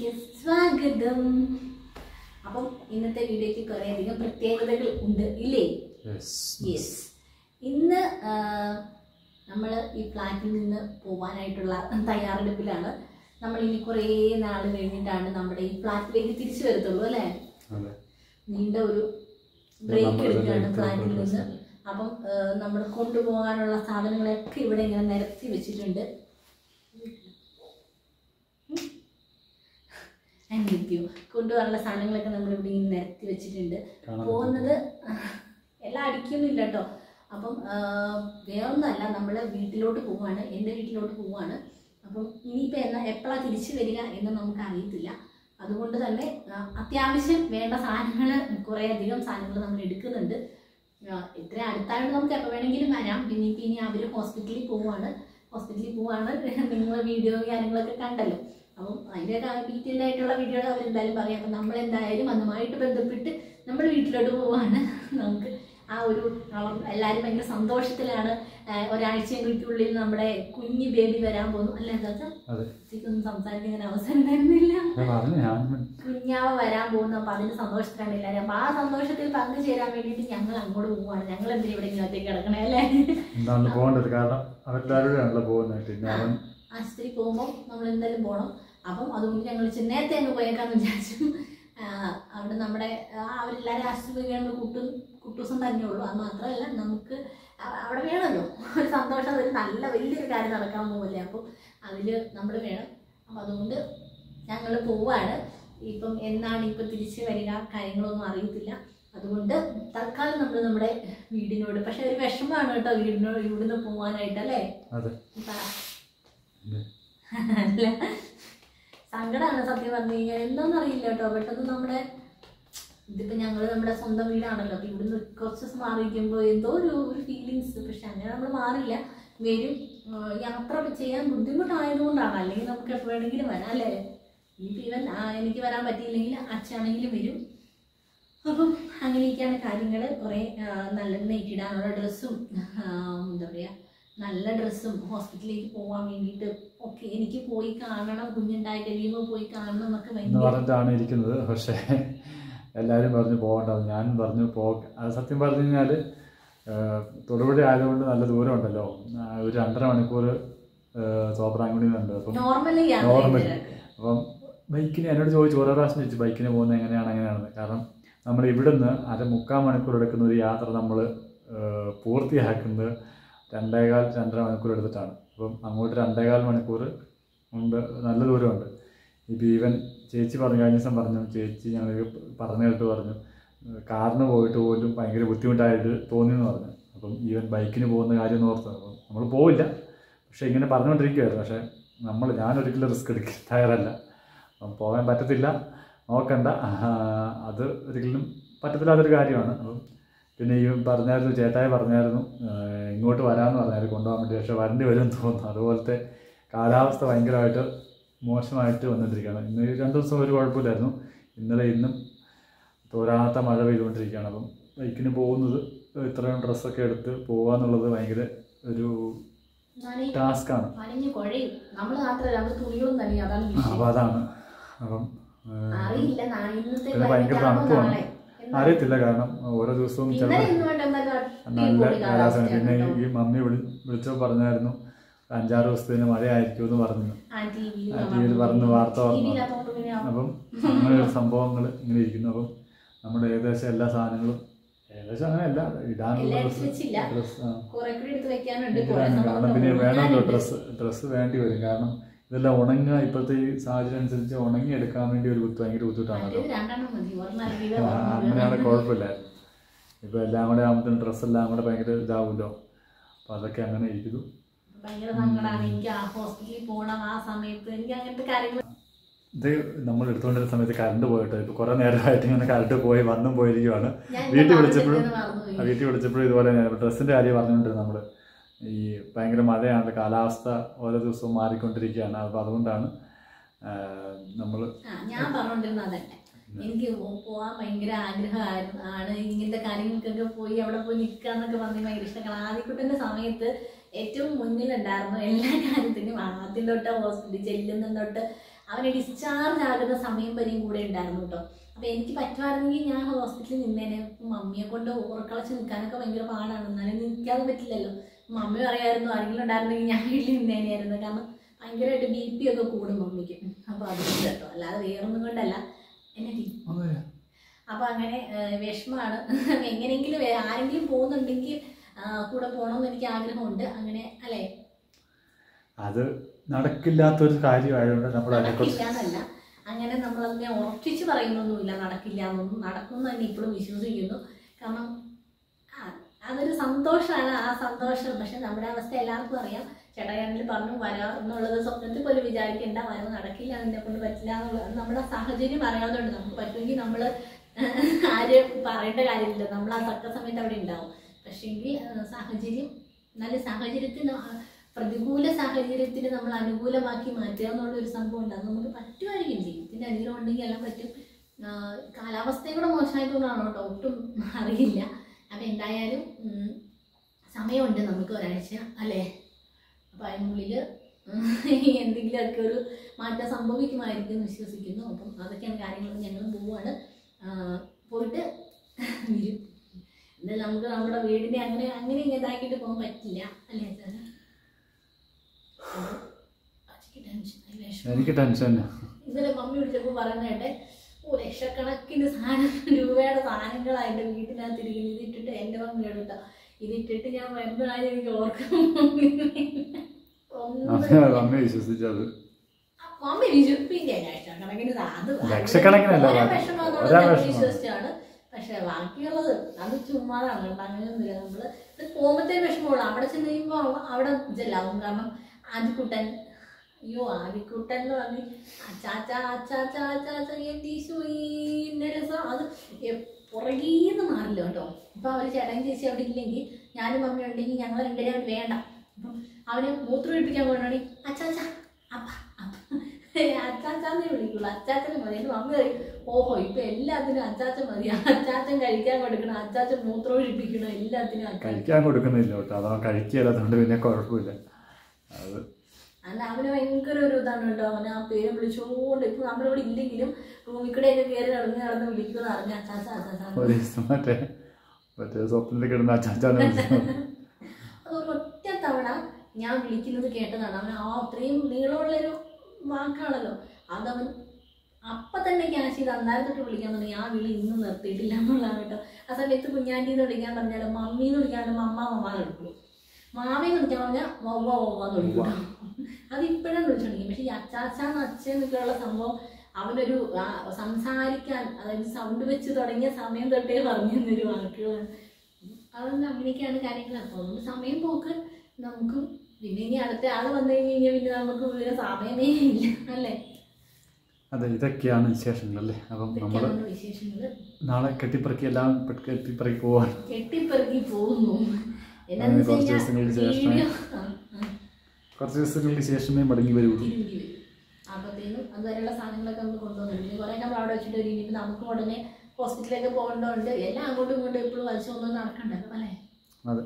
വീഡിയോയിലേക്ക് സ്വാഗതം. അപ്പം ഇന്നത്തെ വീഡിയോയ്ക്ക് കുറേയധികം പ്രത്യേകതകൾ ഉണ്ട് ഇല്ലേ? യെസ്. ഇന്ന് നമ്മൾ ഈ ഫ്ലാറ്റിൽ നിന്ന് പോകാനായിട്ടുള്ള തയ്യാറെടുപ്പിലാണ്. നമ്മൾ ഇനി കുറേ നാൾ കഴിഞ്ഞിട്ടാണ് നമ്മുടെ ഈ ഫ്ലാറ്റിലേക്ക് തിരിച്ചു വരത്തുള്ളൂ അല്ലേ? നീണ്ട ഒരു ബ്രേക്ക് എടുക്കുകയാണ് ഫ്ലാറ്റിൽ നിന്ന്. അപ്പം നമ്മൾ കൊണ്ടുപോകാനുള്ള സാധനങ്ങളൊക്കെ ഇവിടെ ഇങ്ങനെ നിരത്തി വെച്ചിട്ടുണ്ട്. കൊണ്ടുപോകാനുള്ള സാധനങ്ങളൊക്കെ നമ്മൾ ഇവിടെ ഇങ്ങനെ നിരത്തി വെച്ചിട്ടുണ്ട്. പോകുന്നത് എല്ലാം അടിക്കൊന്നുമില്ല കേട്ടോ. അപ്പം വേറൊന്നുമല്ല, നമ്മൾ വീട്ടിലോട്ട് പോവുകയാണ്, എൻ്റെ വീട്ടിലോട്ട് പോവുകയാണ്. അപ്പം ഇനിയിപ്പോൾ എപ്പോഴാണ് തിരിച്ചു വരിക എന്ന് നമുക്ക് അറിയത്തില്ല. അതുകൊണ്ട് തന്നെ അത്യാവശ്യം വേണ്ട സാധനങ്ങൾ, കുറേയധികം സാധനങ്ങൾ നമ്മൾ എടുക്കുന്നുണ്ട്. ഇത്ര അടുത്തായിട്ട് നമുക്ക് എപ്പോൾ വേണമെങ്കിലും വരാം. പിന്നെ ഇനി അവർ ഹോസ്പിറ്റലിൽ പോവുകയാണ്. നിങ്ങൾ വീഡിയോ കാര്യങ്ങളൊക്കെ കണ്ടല്ലോ. അപ്പം അതിൻ്റെ ഡീറ്റെയിൽ ആയിട്ടുള്ള വീഡിയോ അവരെന്തായാലും പറയാം. അപ്പം നമ്മളെന്തായാലും അതുമായിട്ട് ബന്ധപ്പെട്ട് നമ്മൾ വീട്ടിലോട്ട് പോവാണ്. നമുക്ക് ആ ഒരു എല്ലാവരും ഭയങ്കര സന്തോഷത്തിലാണ്. ഒരാഴ്ചയ്ക്കുള്ളിൽ നമ്മുടെ കുഞ്ഞ് ബേബി വരാൻ പോകുന്നു അല്ലേ? ഒന്നും സംസാരിക്കാൻ അവസരം തരുന്നില്ല. കുഞ്ഞാവ വരാൻ പോകുന്നു. അപ്പം അതിന്റെ സന്തോഷത്തിലാണ് എല്ലാവരും. അപ്പം ആ സന്തോഷത്തിൽ പങ്കുചേരാൻ വേണ്ടിയിട്ട് ഞങ്ങൾ അങ്ങോട്ട് പോവാണ്. ഞങ്ങൾ എന്തിനും ഇവിടെ ഇങ്ങോട്ടേക്ക് കിടക്കണേ അല്ലേ? ആശുപത്രി പോകുമ്പോൾ നമ്മൾ എന്തായാലും പോകണം. അപ്പം അതുകൊണ്ട് ഞങ്ങൾ നേരത്തെ അങ്ങ് പോയേക്കാന്ന് വിചാരിച്ചു. അവിടെ നമ്മുടെ അവരെല്ലാവരും ആശുപത്രി കുട്ടൂസം തന്നെ ഉള്ളൂ. അത് മാത്രമല്ല, നമുക്ക് അവിടെ വേണമല്ലോ ഒരു സന്തോഷം. ഒരു നല്ല വലിയൊരു കാര്യം നടക്കാൻ പോകില്ലേ? അപ്പം അതിൽ നമ്മൾ വേണം. അപ്പം അതുകൊണ്ട് ഞങ്ങൾ പോവാണ്. ഇപ്പം എന്നാണ് ഇപ്പം തിരിച്ച് വരിക കാര്യങ്ങളൊന്നും അറിയത്തില്ല. അതുകൊണ്ട് തൽക്കാലം നമ്മൾ നമ്മുടെ വീടിനോട്, പക്ഷെ ഒരു വിഷമമാണ് കേട്ടോ ഇവിടുന്ന് പോവാനായിട്ട് അല്ലേ? അല്ല, സങ്കടമാണ് സത്യം പറഞ്ഞു കഴിഞ്ഞാൽ. എന്താണെന്ന് അറിയില്ല കേട്ടോ. പെട്ടെന്ന് നമ്മുടെ ഇതിപ്പോൾ നമ്മുടെ സ്വന്തം വീടാണല്ലോ. അപ്പം ഇവിടുന്ന് കുറച്ച് ദിവസം മാറിയിരിക്കുമ്പോൾ എന്തോ ഒരു ഫീലിങ്സ്. പക്ഷെ അങ്ങനെ നമ്മൾ മാറില്ല, വരും. യാത്ര ചെയ്യാൻ ബുദ്ധിമുട്ടായതുകൊണ്ടാണ്. അല്ലെങ്കിൽ നമുക്ക് എപ്പോൾ വേണമെങ്കിലും വരാം അല്ലേ? ഇനിയിപ്പോൾ ഈവൻ എനിക്ക് വരാൻ പറ്റിയില്ലെങ്കിൽ അച്ഛനാണെങ്കിലും വരും. അപ്പം അങ്ങനെയൊക്കെയാണ് കാര്യങ്ങൾ. കുറേ നല്ല നെയ്റ്റിടാനുള്ള ഡ്രസ്സും, എന്താ പറയുക, നല്ല ഡ്രസ്സും, ഹോസ്പിറ്റലിലേക്ക് പോകാൻ വേണ്ടിയിട്ട് ഒക്കെ എനിക്ക് പോയി കാണണം. കുഞ്ഞുണ്ടായി കഴിയുമ്പോൾ പോയി കാണണം എന്നൊക്കെ പറഞ്ഞിട്ടാണ് ഇരിക്കുന്നത്. പക്ഷേ എല്ലാവരും പറഞ്ഞു പോകേണ്ടത്. ഞാൻ പറഞ്ഞു അത് സത്യം പറഞ്ഞു കഴിഞ്ഞാൽ തൊടുപുഴ ആയതുകൊണ്ട് നല്ല ദൂരം ഉണ്ടല്ലോ. ഒരു 2.5 മണിക്കൂർ തോപ്രാങ്കുടി ഉണ്ട്. അപ്പം നോർമലി അപ്പം ബൈക്കിന് എന്നോട് ചോദിച്ചു, ഓരോ പ്രാവശ്യം ചോദിച്ചു ബൈക്കിന് പോകുന്നത് എങ്ങനെയാണെന്ന്. കാരണം നമ്മൾ ഇവിടുന്ന് 1/4 മണിക്കൂർ എടുക്കുന്ന ഒരു യാത്ര നമ്മൾ പൂർത്തിയാക്കുന്നത് 2.5 മണിക്കൂർ എടുത്തിട്ടാണ്. അപ്പം അങ്ങോട്ട് 2.25 മണിക്കൂർ ഉണ്ട്. നല്ല ദൂരമുണ്ട്. ഇപ്പം ഈവൻ ചേച്ചി പറഞ്ഞു, കഴിഞ്ഞ ദിവസം പറഞ്ഞു, ചേച്ചി ഞങ്ങൾ പറഞ്ഞു കേട്ട് പറഞ്ഞു കാറിന് പോയിട്ട് പോലും ഭയങ്കര ബുദ്ധിമുട്ടായിട്ട് തോന്നിയെന്ന് പറഞ്ഞു. അപ്പം ഈവൻ ബൈക്കിന് പോകുന്ന കാര്യം എന്ന് ഓർത്തത്. അപ്പം നമ്മൾ പോവില്ല, പക്ഷേ ഇങ്ങനെ പറഞ്ഞുകൊണ്ടിരിക്കുമായിരുന്നു. പക്ഷേ ഞാനൊരിക്കലും റിസ്ക് എടുക്കാൻ തയ്യാറല്ല. അപ്പം പോകാൻ പറ്റത്തില്ല, നോക്കണ്ട, അത് ഒരിക്കലും പറ്റത്തില്ലാത്തൊരു കാര്യമാണ്. അപ്പം പിന്നെ ഈ പറഞ്ഞായിരുന്നു, ചേട്ടായി പറഞ്ഞായിരുന്നു ഇങ്ങോട്ട് വരാമെന്ന് പറഞ്ഞായിരുന്നു കൊണ്ടുപോകാൻ വേണ്ടി. പക്ഷേ വരേണ്ടി വരുമെന്ന് തോന്നുന്നു. അതുപോലത്തെ കാലാവസ്ഥ ഭയങ്കരമായിട്ട് മോശമായിട്ട് വന്നിട്ടിരിക്കുകയാണ്. ഇന്ന് 2 ദിവസം ഒരു കുഴപ്പമില്ലായിരുന്നു. ഇന്നലെ ഇന്നും തോരാത്ത മഴ പെയ്തുകൊണ്ടിരിക്കുകയാണ്. അപ്പം ബൈക്കിന് പോകുന്നത്, ഇത്രയും ഡ്രസ്സൊക്കെ എടുത്ത് പോകുക എന്നുള്ളത് ഭയങ്കര ഒരു ടാസ്ക്കാണ്. അപ്പം അതാണ്. അപ്പം പിന്നെ ഭയങ്കര തണുപ്പുമാണ്. അറിയത്തില്ല, കാരണം ഓരോ ദിവസവും നല്ല കാലാവസ്ഥയാണ്. പിന്നെ ഈ മമ്മി വിളിച്ചപ്പോൾ പറഞ്ഞായിരുന്നു 5-6 ദിവസത്തിന് മഴയായിരിക്കും എന്ന് പറഞ്ഞു. ടിവിയിൽ പറഞ്ഞു, വാർത്ത പറഞ്ഞു. അപ്പം അങ്ങനെ സംഭവങ്ങൾ ഇങ്ങനെ ഇരിക്കുന്നു. അപ്പം നമ്മുടെ ഏകദേശം എല്ലാ സാധനങ്ങളും, ഏകദേശം അങ്ങനെയല്ല, ഇടാനുള്ള ഡ്രസ്സ് കാരണം പിന്നെ വേണമല്ലോ, ഡ്രസ്സ് വേണ്ടി വരും. കാരണം ഇതെല്ലാം ഉണങ്ങുക, ഇപ്പോഴത്തെ ഈ സാഹചര്യം അനുസരിച്ച് ഉണങ്ങി എടുക്കാൻ വേണ്ടി ഭയങ്കര ബുദ്ധിമുട്ടാണല്ലോ. അങ്ങനെയാണ്, കുഴപ്പമില്ലായിരുന്നു. ഇപ്പോൾ എല്ലാം കൂടെ ആകുമ്പോഴത്തേനും ഡ്രസ്സെല്ലാം കൂടെ ഭയങ്കര ഇതാവുമല്ലോ. അപ്പം അതൊക്കെ അങ്ങനെ ഇരിക്കുന്നു. ഇത് നമ്മൾ എടുത്തുകൊണ്ടിരുന്ന സമയത്ത് കറണ്ട് പോയിട്ട് ഇപ്പോൾ കുറേ നേരമായിട്ട് ഇങ്ങനെ കറണ്ട് വന്നും പോയിരിക്കുവാണ്. വീട്ടിൽ വിളിച്ചപ്പോഴും ഇതുപോലെ ഡ്രസ്സിൻ്റെ കാര്യം പറഞ്ഞുകൊണ്ടിരുന്നത്. നമ്മൾ ഈ ഭയങ്കര മഴയാണ്, കാലാവസ്ഥ ഓരോ ദിവസവും മാറിക്കൊണ്ടിരിക്കുകയാണ്. അപ്പോൾ അതുകൊണ്ടാണ് നമ്മൾ ഞാൻ പറഞ്ഞുകൊണ്ടിരുന്നത്. എനിക്ക് പോകാൻ ഭയങ്കര ആഗ്രഹമാണ്. ഇങ്ങനത്തെ കാര്യങ്ങൾക്കൊക്കെ പോയി അവിടെ പോയി നിൽക്കുക എന്നൊക്കെ പറഞ്ഞ് ഭയങ്കര ഇഷ്ടമാണ്. ആദ്യക്കുട്ടൻ്റെ സമയത്ത് ഏറ്റവും മുന്നിലുണ്ടായിരുന്നു എല്ലാ കാര്യത്തിനും. ആദ്യം തൊട്ട് ഹോസ്പിറ്റലിൽ ചെല്ലുന്ന തൊട്ട് അവനെ ഡിസ്ചാർജ് ആകുന്ന സമയം വരെയും കൂടെ ഉണ്ടായിരുന്നു കേട്ടോ. അപ്പോൾ എനിക്ക് പറ്റുമായിരുന്നെങ്കിൽ ഞാൻ ഹോസ്പിറ്റലിൽ നിന്നേനെ. മമ്മിയെ കൊണ്ട് ഉറക്കളച്ച് നിൽക്കാനൊക്കെ ഭയങ്കര പാടാണ്, എന്നാലും നിൽക്കാതെ പറ്റില്ലല്ലോ. മമ്മി പറയായിരുന്നു ആരെങ്കിലും ഉണ്ടായിരുന്നെങ്കിൽ ഞാൻ വീട്ടിൽ നിന്നേനെയായിരുന്നു. കാരണം ഭയങ്കരമായിട്ട് BP ഒക്കെ കൂടും മമ്മിക്ക്. അപ്പോൾ അതുകൊണ്ട് കേട്ടോ, അല്ലാതെ വേറൊന്നും കൊണ്ടല്ല. എന്നെ അപ്പോൾ അങ്ങനെ വിഷമമാണ്. എങ്ങനെയെങ്കിലും ആരെങ്കിലും പോകുന്നുണ്ടെങ്കിൽ കൂടെ പോകണമെന്ന് എനിക്ക് ആഗ്രഹമുണ്ട്. അങ്ങനെ അല്ലേ, അത് നടക്കില്ലാത്തൊരു കാര്യമായതുകൊണ്ട് നമ്മൾ നടക്കില്ലാന്നല്ല, അങ്ങനെ നമ്മളതിനെ ഉറപ്പിച്ച് പറയുന്നൊന്നുമില്ല നടക്കില്ല എന്നൊന്നും. നടക്കുമെന്ന് തന്നെ ഇപ്പോഴും വിശ്വസിക്കുന്നു. കാരണം അതൊരു സന്തോഷമാണ്, ആ സന്തോഷം. പക്ഷെ നമ്മുടെ അവസ്ഥ എല്ലാവർക്കും അറിയാം. ചേട്ടായാണെങ്കിൽ പറഞ്ഞു വരാം എന്നുള്ളത് സ്വപ്നത്തിൽ പോലും വിചാരിക്കേണ്ട, വരാൻ നടക്കില്ല, അതിനെ കൊണ്ട് പറ്റില്ല എന്നുള്ളത് നമ്മുടെ സാഹചര്യം അറിയാവുന്നതുകൊണ്ട്. നമുക്ക് പറ്റുമെങ്കിൽ നമ്മൾ ആരും പറയേണ്ട കാര്യമില്ല, നമ്മൾ ആ തക്ക സമയത്ത് അവിടെ ഉണ്ടാവും. പക്ഷേങ്കിൽ സാഹചര്യം, നല്ല സാഹചര്യത്തിന്, പ്രതികൂല സാഹചര്യത്തിന് നമ്മൾ അനുകൂലമാക്കി മാറ്റുക എന്നുള്ളൊരു സംഭവം ഉണ്ട്. അത് നമുക്ക് പറ്റുമായിരിക്കും, ജീവിതത്തിൻ്റെ അനുഗ്രഹം ഉണ്ടെങ്കിൽ എല്ലാം പറ്റും. കാലാവസ്ഥയും കൂടെ മോശമായതുകൊണ്ടാണോ കേട്ടോ, ഒട്ടും അറിയില്ല. അപ്പം എന്തായാലും സമയമുണ്ട് നമുക്ക് ഒരാഴ്ച അല്ലേ. അപ്പം അതിനുള്ളിൽ എന്തെങ്കിലുമൊക്കെ ഒരു മാറ്റം സംഭവിക്കുമായിരിക്കും എന്ന് വിശ്വസിക്കുന്നു. അപ്പം അതൊക്കെയാണ് കാര്യങ്ങൾ. ഞങ്ങളും പോവുകയാണ്, പോയിട്ട് വരും. എന്നാൽ നമുക്ക് നമ്മുടെ വീടിനെ അങ്ങനെ ഇതാക്കിയിട്ട് പോകാൻ പറ്റില്ല അല്ലേ സാർ? എനിക്ക് ടെൻഷൻ. ഇന്നലെ മമ്മി വിളിച്ചപ്പോൾ പറയുന്നതായിട്ട് ലക്ഷക്കണക്കിന് രൂപയുടെ സാധനങ്ങളായിട്ട് വീട്ടിനകത്തിരിക്കുന്നു. ഇതിട്ടിട്ട് എൻ്റെ മമ്മിയോട് കേട്ടോ, ഇതിട്ടിട്ട് ഞാൻ വരുന്നതായി എനിക്ക് ഓർക്കും. മമ്മി വിശ്വസിച്ചത്, മമ്മി വിശ്വസിപ്പിക്കാൻ വിശ്വസിച്ചാണ്. പക്ഷെ ബാക്കിയുള്ളത് അത് ചുമ്മാതാണ് കേട്ടോ, അങ്ങനെയൊന്നുമില്ല. നമ്മള് പോകുമ്പോഴത്തേ വിഷമമുള്ളൂ. അവിടെ ചെന്ന് കഴിയുമ്പോൾ അവിടെ ജലാവും. കാരണം ആദിക്കുട്ടൻ, അയ്യോ ആദിക്കുട്ടൻ എന്ന് പറഞ്ഞ് അച്ചാച്ച രസം. അത് പുറകീന്ന് മാറില്ല കേട്ടോ. ഇപ്പൊ അവര് ചേട്ടൻ ചേച്ചി അവിടെ ഇല്ലെങ്കിൽ, ഞാനും മമ്മി ഉണ്ടെങ്കിൽ ഞങ്ങൾ രണ്ടുപേരും അവിടെ വേണ്ട. അപ്പം അവന് മൂത്രം ഒഴിപ്പിക്കാൻ കൊണ്ടാണെങ്കിൽ അച്ചാച്ച അപ്പ അച്ചാച്ചാന്നേ വിളിക്കുള്ളൂ, അച്ചാച്ചനെ മതി. എൻ്റെ മമ്മി പറയും, ഓഹോ ഇപ്പൊ എല്ലാത്തിനും അച്ചാച്ചൻ മതി, അച്ചാച്ചൻ കഴിക്കാൻ കൊടുക്കണം, അച്ചാച്ചൻ മൂത്രം ഒഴിപ്പിക്കണം, എല്ലാത്തിനും കഴിക്കാൻ കൊടുക്കുന്നില്ല കേട്ടോ. അതാ കഴിക്കാത്തതുകൊണ്ട് പിന്നെ കുഴപ്പമില്ല. അത് അല്ല, അവന് ഭയങ്കര ഒരു ഇതാണ് കേട്ടോ. അവന് ആ പേര് വിളിച്ചുകൊണ്ട്, ഇപ്പൊ നമ്മളിവിടെ ഇല്ലെങ്കിലും റൂമിൽ കൂടെയൊക്കെ കയറി നടന്ന് വിളിക്കുമെന്ന് അറിഞ്ഞ അച്ചാച്ച അച്ചാച്ച. മറ്റേ സ്വപ്നത്തിൽ കിടന്ന അച്ചാച്ചാന്ന് അതൊരു ഒറ്റ തവണ ഞാൻ വിളിക്കുന്നത് കേട്ടതാണ്. അവൻ അത്രയും നീളമുള്ളൊരു വാക്കാണല്ലോ, അതവൻ അപ്പം തന്നെ ക്യാഷ് ചെയ്ത് അന്നേരം തൊട്ട് വിളിക്കാൻ തുടങ്ങി. ആ വിളി ഇന്നും നിർത്തിയിട്ടില്ല എന്നുള്ളതാണ് കേട്ടോ. ആ സമയത്ത് കുഞ്ഞാൻ്റിന്ന് വിളിക്കാൻ പറഞ്ഞാലും മമ്മീന്ന് വിളിക്കാണ്ട് മമ്മാന്ന് എടുക്കും, മാമയെന്ന് വിളിക്കാൻ പറഞ്ഞാൽ വവ്വാന്ന് വിളിക്കും. അത് ഇപ്പോഴും വിളിച്ചോണ്ടിരിക്കും. പക്ഷെ ഈ അച്ചാച്ചാന്ന് അച്ഛനൊക്കെയുള്ള സംഭവം അവനൊരു സംസാരിക്കാൻ, അതായത് സൗണ്ട് വെച്ച് തുടങ്ങിയ സമയം തൊട്ടേ പറഞ്ഞൊരു വാക്കുകളാണ്. അതൊന്നും അങ്ങനെയൊക്കെയാണ് കാര്യങ്ങൾ. അപ്പോൾ അതുകൊണ്ട് സമയം പോക്ക് നമുക്ക്. പിന്നെ ഇനി അടുത്ത ആൾ വന്നു കഴിഞ്ഞാൽ പിന്നെ നമുക്ക് വേറെ സമയമേ ഇല്ല അല്ലേ. അതെ, ഇതൊക്കെയാണ് വിശേഷങ്ങൾ അല്ലേ. അപ്പം നമ്മൾ നാളെ കെട്ടിപ്പറക്കി എല്ലാം കെട്ടിപ്പറക്കി പോവാണ്. കെട്ടിപ്പറക്കി പോകുന്നു. കുറച്ച് ദിവസങ്ങൾക്ക് ശേഷമേ മടങ്ങി വരുള്ളൂ. അപ്പോഴത്തേനും അതുവരെയുള്ള സാധനങ്ങളൊക്കെ നമുക്ക് കൊണ്ടുവന്നിട്ടുണ്ട്. കുറേ നമ്മൾ അവിടെ വെച്ചിട്ട് വരും. ഇനിയിപ്പോൾ നമുക്ക് ഉടനെ ഹോസ്പിറ്റലിലേക്ക് പോകേണ്ടതുണ്ട്. എല്ലാം അങ്ങോട്ടും ഇങ്ങോട്ടും എപ്പോഴും വലിച്ചൊന്നും നടക്കണ്ടല്ലോ അല്ലേ. അതെ,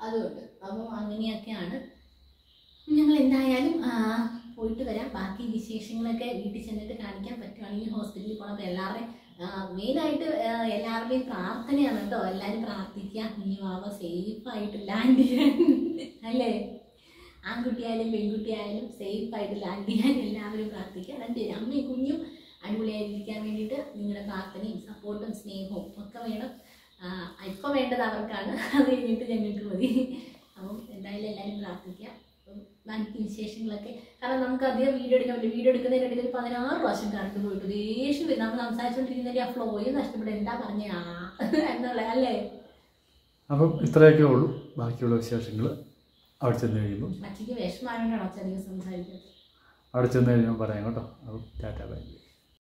അതുകൊണ്ട് അപ്പോൾ അങ്ങനെയൊക്കെയാണ്. ഞങ്ങൾ എന്തായാലും പോയിട്ട് വരാം. ബാക്കി വിശേഷങ്ങളൊക്കെ വീട്ടിൽ ചെന്നിട്ട് കാണിക്കാൻ പറ്റുവാണെങ്കിൽ ഹോസ്പിറ്റലിൽ പോകണം. അപ്പോൾ എല്ലാവരുടെയും മെയിനായിട്ട് എല്ലാവരുടെയും പ്രാർത്ഥനയാണ് കേട്ടോ. എല്ലാവരും പ്രാർത്ഥിക്കുക, കുഞ്ഞുമാവ സേഫായിട്ട് ലാൻഡ് ചെയ്യാൻ അല്ലേ. ആൺകുട്ടിയായാലും പെൺകുട്ടിയായാലും സേഫായിട്ട് ലാൻഡ് ചെയ്യാൻ എല്ലാവരും പ്രാർത്ഥിക്കുക. രണ്ടുപേരും അമ്മയും കുഞ്ഞും അടിപൊളിയായിരിക്കാൻ വേണ്ടിയിട്ട് നിങ്ങളുടെ പ്രാർത്ഥനയും സപ്പോർട്ടും സ്നേഹവും ഒക്കെ വേണം. ഇപ്പം വേണ്ടത് അവർക്കാണ്, അത് കഴിഞ്ഞിട്ട് ഞങ്ങൾക്ക് മതി. അപ്പം എന്തായാലും എല്ലാവരും പ്രാർത്ഥിക്കുക. അപ്പം ബാക്കി വിശേഷങ്ങളൊക്കെ, കാരണം നമുക്ക് അധികം വീഡിയോ എടുക്കാൻ പറ്റില്ല. വീഡിയോ എടുക്കുന്നതിനിടയിൽ ഒരു 16 പ്രാവശ്യം കറണ്ട് പോയിട്ട് ദേഷ്യം വരും. നമ്മൾ സംസാരിച്ചുകൊണ്ടിരിക്കുന്നതിൻ്റെ ആ ഫ്ലോയും നഷ്ടപ്പെടും. എന്താ പറഞ്ഞ എന്നുള്ള അല്ലേ. അപ്പം ഇത്രയൊക്കെ ഉള്ളൂ. ബാക്കിയുള്ള വിശേഷങ്ങൾ അവിടെ ചെന്ന് കഴിയുമ്പോൾ മറ്റേക്ക് വിഷമായോണ്ടാണ് അച്ഛധികം സംസാരിക്കുന്നത്. അവിടെ ചെന്ന് കഴിയുമ്പോൾ പറയാം കേട്ടോ. അപ്പം ടാറ്റാ ബൈ.